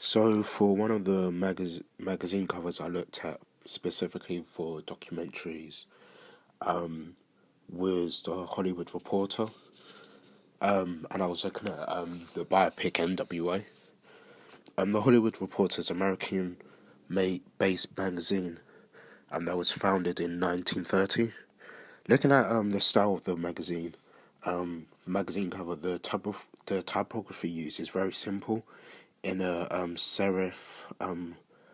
So for one of the magazine covers I looked at specifically for documentaries was the Hollywood Reporter, and I was looking at the biopic NWA. The Hollywood Reporter is an American-based magazine, that was founded in 1930. Looking at the style of the magazine cover, the typography used is very simple, in a serif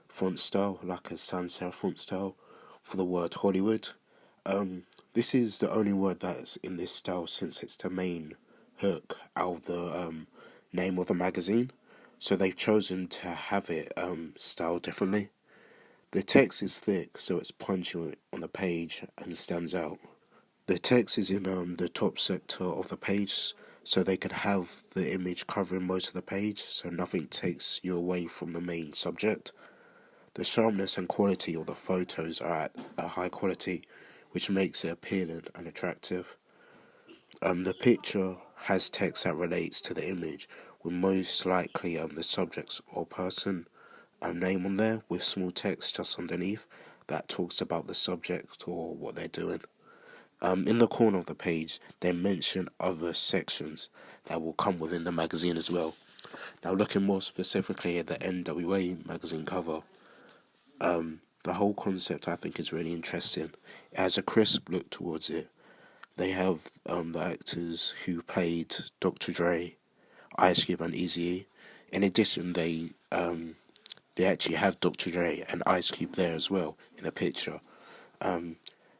font style, like a sans serif font style for the word Hollywood. This is the only word that's in this style since it's the main hook out of the name of the magazine. So they've chosen to have it styled differently. The text is thick, so it's punchy on the page and stands out. The text is in the top sector of the page, so they could have the image covering most of the page, so nothing takes you away from the main subject. The sharpness and quality of the photos are at a high quality, which makes it appealing and attractive. The picture has text that relates to the image, with most likely the subject or person name on there, with small text just underneath that talks about the subject or what they're doing. In the corner of the page, they mention other sections that will come within the magazine as well. Now, looking more specifically at the NWA magazine cover, the whole concept I think is really interesting. It has a crisp look towards it. They have the actors who played Dr. Dre, Ice Cube, and Eazy-E. In addition, they actually have Dr. Dre and Ice Cube there as well in the picture.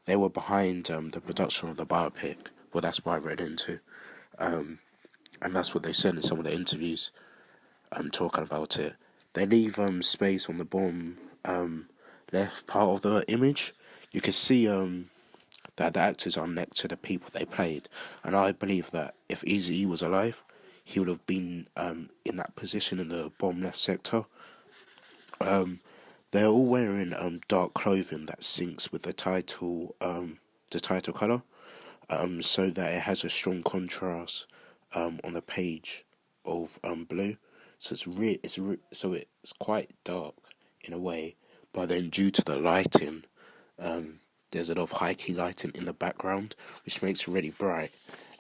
They were behind the production of the biopic. Well, that's what I read into. And that's what they said in some of the interviews talking about it. They leave space on the bottom left part of the image. You can see that the actors are next to the people they played. And I believe that if Eazy-E was alive, he would have been in that position in the bottom left sector. They're all wearing dark clothing that syncs with the title color, so that it has a strong contrast on the page of blue. So it's quite dark in a way, but then due to the lighting, there's a lot of high key lighting in the background, which makes it really bright,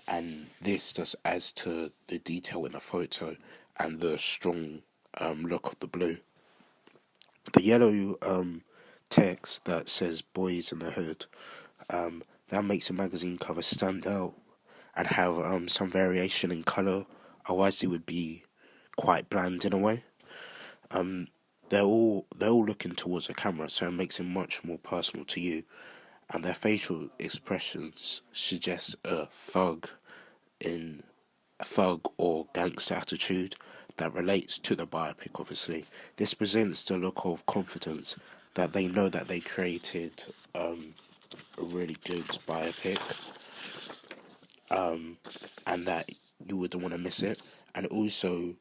and this just adds to the detail in the photo and the strong look of the blue. The yellow text that says "Boys in the Hood" that makes the magazine cover stand out and have some variation in color. Otherwise, it would be quite bland in a way. They're all looking towards the camera, so it makes it much more personal to you. And their facial expressions suggest a thug or gangster attitude that relates to the biopic, obviously. This presents the look of confidence that they know that they created a really good biopic, and that you wouldn't want to miss it. And also,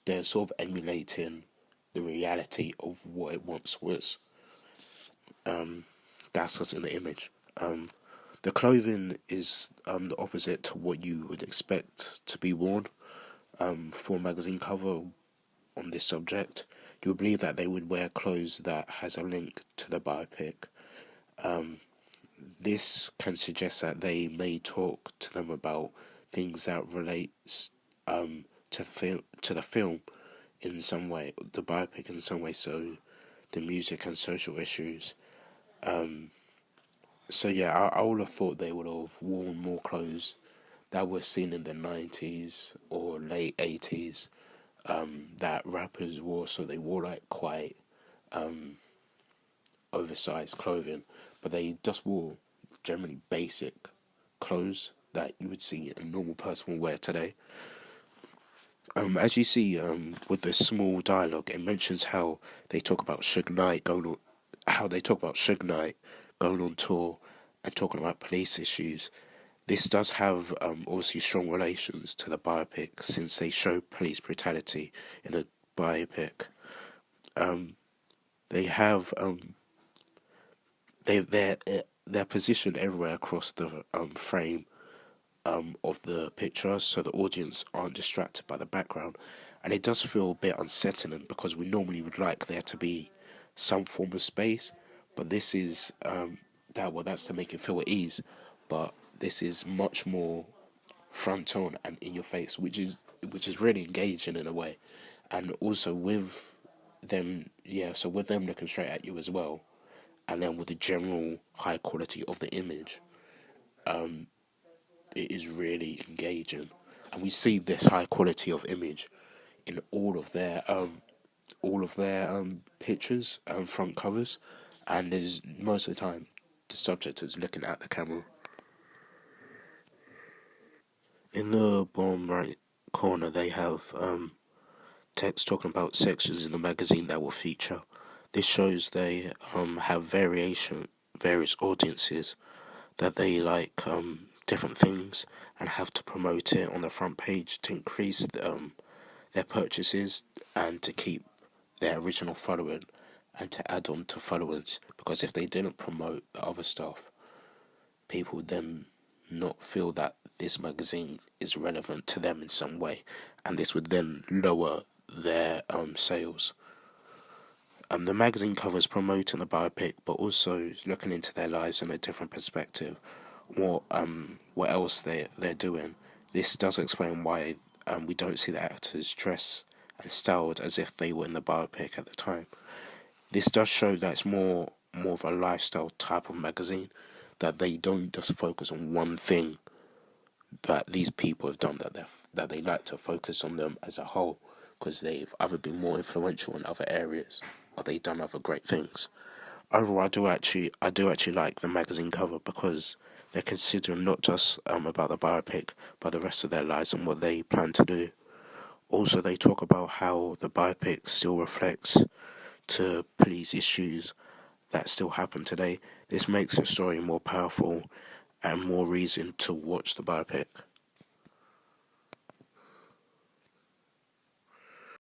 they're sort of emulating the reality of what it once was. That's what's in the image. The clothing is the opposite to what you would expect to be worn for a magazine cover on this subject. You would believe that they would wear clothes that has a link to the biopic. This can suggest that they may talk to them about things that relates to the film in some way, the biopic in some way. So the music and social issues. So yeah, I would have thought they would have worn more clothes that were seen in the 90s or late 80s that rappers wore. So they wore like quite oversized clothing, but they just wore generally basic clothes that you would see a normal person would wear today. As you see with the small dialogue, it mentions how they talk about Suge Knight going on tour and talking about police issues. This does have obviously strong relations to the biopic since they show police brutality in the biopic. They have they're positioned everywhere across the frame of the picture, so the audience aren't distracted by the background, and it does feel a bit unsettling because we normally would like there to be some form of space, but this is that's to make it feel at ease, but this is much more front on and in your face, which is really engaging in a way, and also with them, so with them looking straight at you as well, and then with the general high quality of the image, it is really engaging, and we see this high quality of image in all of their pictures and front covers, and is most of the time the subject is looking at the camera. In the bottom right corner, they have text talking about sections in the magazine that will feature. This shows they have various audiences that they like different things and have to promote it on the front page to increase their purchases and to keep their original following and to add on to followers. Because if they didn't promote the other stuff, people would then not feel that this magazine is relevant to them in some way, and this would then lower their sales. The magazine covers promoting the biopic, but also looking into their lives in a different perspective. What else they're doing. This does explain why we don't see the actors dressed and styled as if they were in the biopic at the time. This does show that it's more of a lifestyle type of magazine, that they don't just focus on one thing that these people have done, that they like to focus on them as a whole, because they've either been more influential in other areas or they've done other great things. Overall, I do actually like the magazine cover because they're considering not just about the biopic, but the rest of their lives and what they plan to do. Also, they talk about how the biopic still reflects to police issues that still happen today. This makes the story more powerful and more reason to watch the biopic.